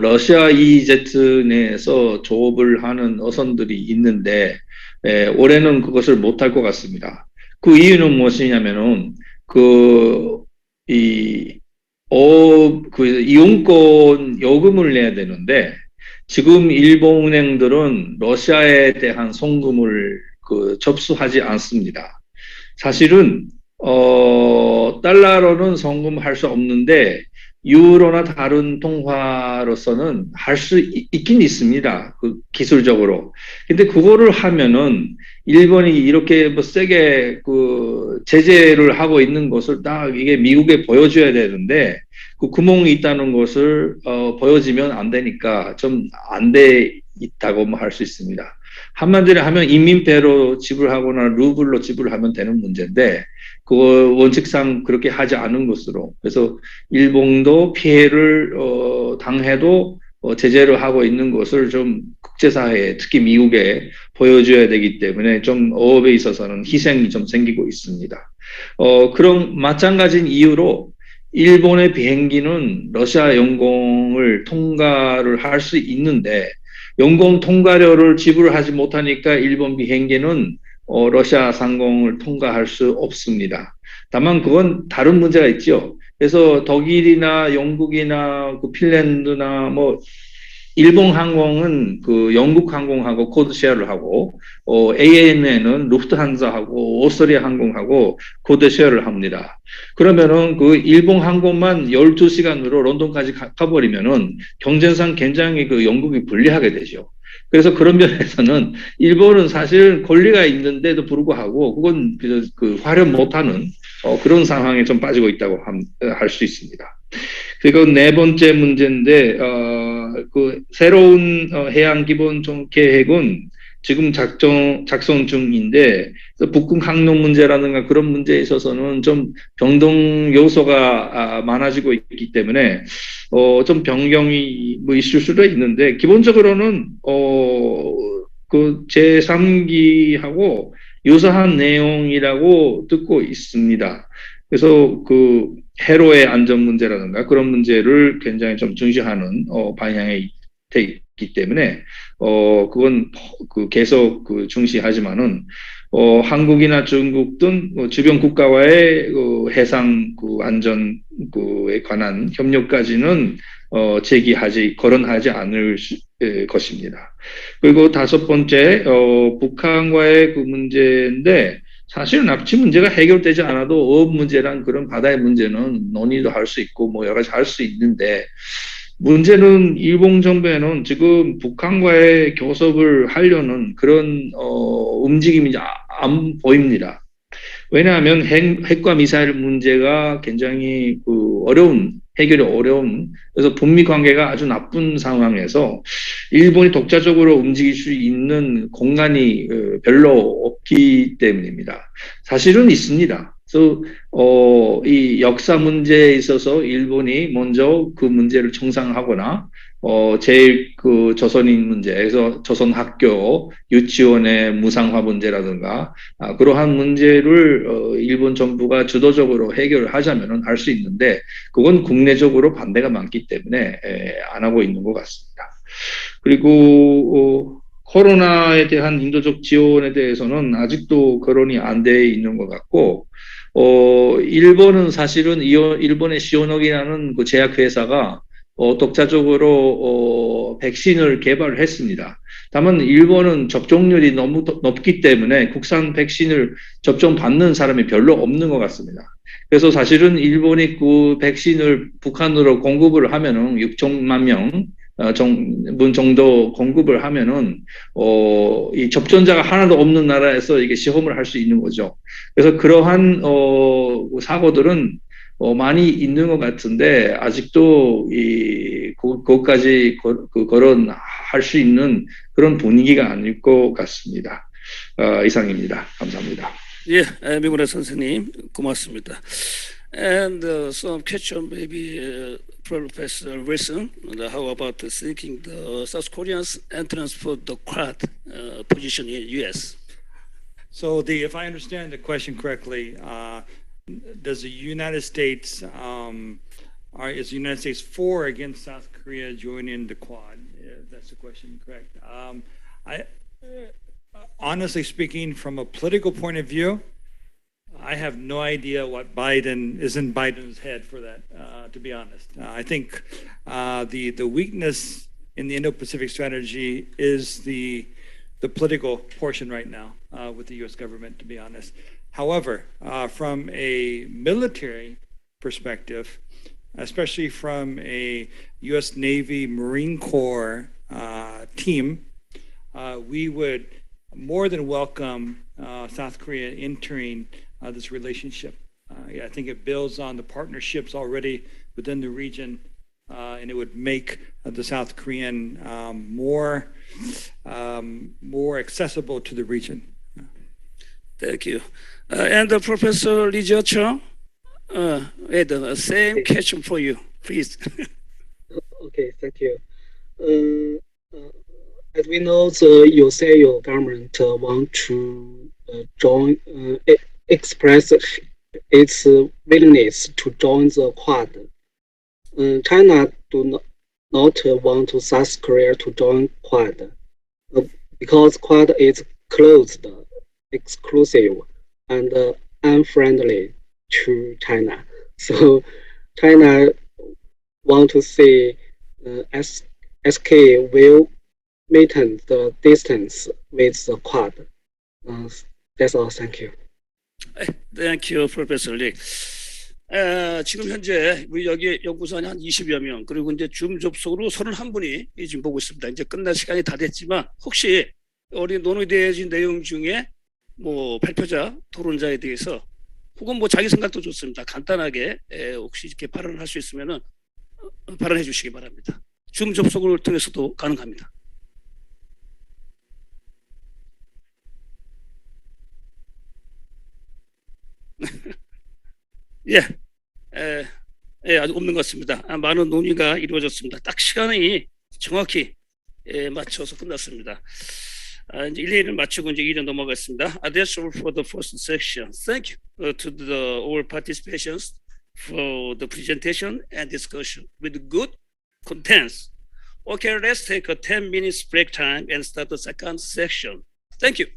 러시아 EEZ 내에서 조업을 하는 어선들이 있는데 올해는 그것을 못할 것 같습니다. 그 이유는 무엇이냐면은 이용권 요금을 내야 되는데 지금 일본 은행들은 러시아에 대한 송금을 접수하지 않습니다. 사실은 달러로는 송금할 수 없는데 유로나 다른 통화로서는 할 수 있긴 있습니다. 기술적으로. 근데 그거를 하면은 일본이 이렇게 세게 제재를 하고 있는 것을 딱 이게 미국에 보여줘야 되는데 그 구멍이 있다는 것을 보여지면 안 되니까 좀 안 돼 있다고 할 수 있습니다. 한마디로 하면 인민폐로 지불하거나 루블로 지불하면 되는 문제인데 그 원칙상 그렇게 하지 않은 것으로 그래서 일본도 피해를 당해도 제재를 하고 있는 것을 좀 국제사회에 특히 미국에 보여줘야 되기 때문에 좀 어업에 있어서는 희생이 좀 생기고 있습니다. 그런 마찬가지인 이유로 일본의 비행기는 러시아 영공을 통과를 할 수 있는데 영공 통과료를 지불하지 못하니까 일본 비행기는 러시아 상공을 통과할 수 없습니다. 다만 그건 다른 문제가 있죠. 그래서 독일이나 영국이나 그 핀란드나 뭐 일본 항공은 그 영국 항공하고 코드 쉐어를 하고 ANA는 루프트한자하고 오스트리아 항공하고 코드 쉐어를 합니다. 그러면은 그 일본 항공만 12시간으로 런던까지 가버리면은 경쟁상 굉장히 그 영국이 불리하게 되죠. 그래서 그런 면에서는 일본은 사실 권리가 있는데도 불구하고 그건 그 활용 못하는 그런 상황에 좀 빠지고 있다고 할 수 있습니다. 그리고 네 번째 문제인데 그 새로운 해양 기본 계획은 지금 작성 중인데 북극 항로 문제라든가 그런 문제에 있어서는 좀 변동 요소가 많아지고 있기 때문에 좀 변경이 뭐 있을 수도 있는데 기본적으로는 그 제3기하고 유사한 내용이라고 듣고 있습니다. 그래서 그 해로의 안전 문제라든가 그런 문제를 굉장히 좀 중시하는 방향에 돼 있기 때문에 그건 그 계속 그 중시하지만은 한국이나 중국 등 주변 국가와의 그 해상 그 안전 그에 관한 협력까지는 거론하지 않을 것입니다. 그리고 다섯 번째 북한과의 그 문제인데 사실 납치 문제가 해결되지 않아도 어업 문제랑 그런 바다의 문제는 논의도 할 수 있고 뭐 여러 가지 할 수 있는데 문제는 일본 정부에는 지금 북한과의 교섭을 하려는 그런 움직임이 안 보입니다. 왜냐하면 핵과 미사일 문제가 굉장히 해결이 어려운 그래서 북미 관계가 아주 나쁜 상황에서 일본이 독자적으로 움직일 수 있는 공간이 별로 없기 때문입니다. 사실은 있습니다. 그래서 이 역사 문제에 있어서 일본이 먼저 그 문제를 청산하거나 제일 그 조선인 문제에서 조선 학교 유치원의 무상화 문제라든가 그러한 문제를 일본 정부가 주도적으로 해결을 하자면은 할 수 있는데 그건 국내적으로 반대가 많기 때문에 안 하고 있는 것 같습니다. 그리고 코로나에 대한 인도적 지원에 대해서는 아직도 거론이 안 돼 있는 것 같고 일본은 사실은 일본의 시오노기라는 그 제약회사가 독자적으로 백신을 개발을 했습니다. 다만 일본은 접종률이 너무 높기 때문에 국산 백신을 접종받는 사람이 별로 없는 것 같습니다. 그래서 사실은 일본이 그 백신을 북한으로 공급을 하면은 6천만 명 정도 공급을 하면은 이 접종자가 하나도 없는 나라에서 이게 시험을 할 수 있는 거죠. 그래서 그러한 사고들은 많이 있는 것 같은데 아직도 그것까지 거론할 수 있는 그런 분위기가 아닐 것 같습니다. 이상입니다. 감사합니다. 예, 미군의 선생님 고맙습니다. And some question maybe Professor Wilson, how about thinking the South Koreans entrance for the Quad position in U.S.? So if I understand the question correctly, does the United States is the United States for or against South Korea joining the Quad? If that's the question, correct? Honestly speaking, from a political point of view, I have no idea what is in Biden's head for that, to be honest. I think the weakness in the Indo-Pacific strategy is the political portion right now with the U.S. government, to be honest. However, from a military perspective, especially from a U.S. Navy Marine Corps team, we would more than welcome South Korea entering this relationship. I think it builds on the partnerships already within the region, and it would make the South Korean more accessible to the region. Thank you. And Professor Lee Jia-chung, with the same question for you, please. Okay, thank you. As we know, the Yuseo government want to express its willingness to join the Quad. China do not want South Korea to join Quad because Quad is closed, exclusive, and unfriendly to China. So China want to see SK will maintain the distance with the Quad. That's all. Thank you. Thank you, Professor Lee. 지금 현재 우리 여기 연구소에 한 20여 명, 그리고 이제 줌 접속으로 31분이 지금 보고 있습니다. 이제 끝날 시간이 다 됐지만 혹시 우리 논의되어진 내용 중에 뭐 발표자, 토론자에 대해서 혹은 뭐 자기 생각도 좋습니다. 간단하게 혹시 이렇게 발언을 할 수 있으면은 발언해 주시기 바랍니다. 줌 접속을 통해서도 가능합니다. 아직 없는 것 같습니다. 많은 논의가 이루어졌습니다. 딱 시간이 정확히 맞춰서 끝났습니다. 이제 1회1을 마치고 이제 2회 넘어가겠습니다. That's all for the first section. Thank you to all participations for the presentation and discussion with good contents. Okay, let's take a 10 minutes break time and start the second section. Thank you.